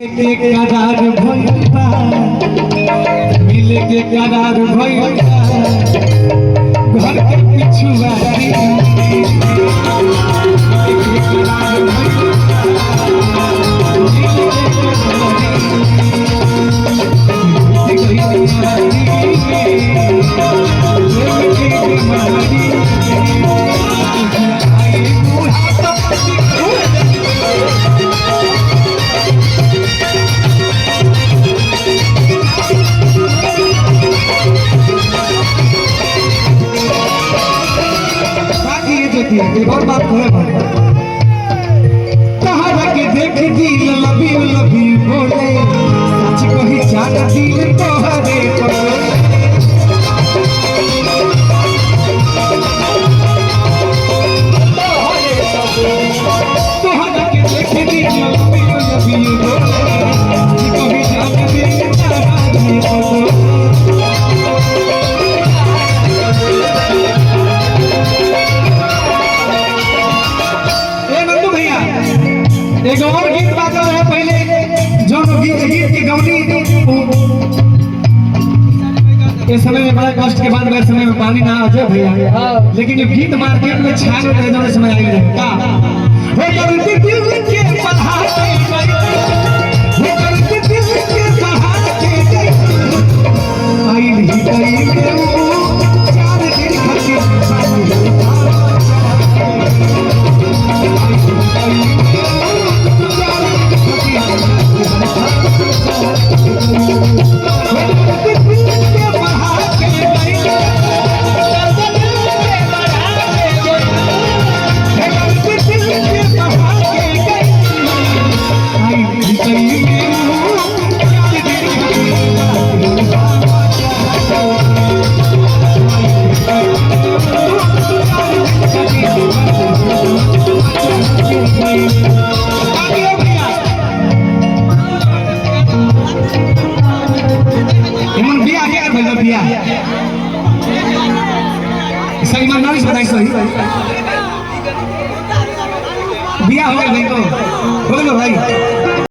करार भइलबा मिले के करार भइलबा घर के पिछुआरी एक और बात है कहा के देख दिल लबी लबी बोले सच कही जान दिल तोहरे तोहरा के देख दिल लबी लबी बोले सच कही जान दिल तोहरे एक और गीत बाजल है पहले जो गीत की गवनी इस समय में बड़ा कष्ट के बाद समय में पानी ना आ जाए भैया, लेकिन ये गीत मार्केट में छा गए जो समय आई है का वो करती दिल के बढ़ा के वो करती दिल के बढ़ा के आई नहीं गई चार दिन खर्चे सही ईमानदारी से बताइए, सही बिया हो गया भाई, तो हो गया भाई।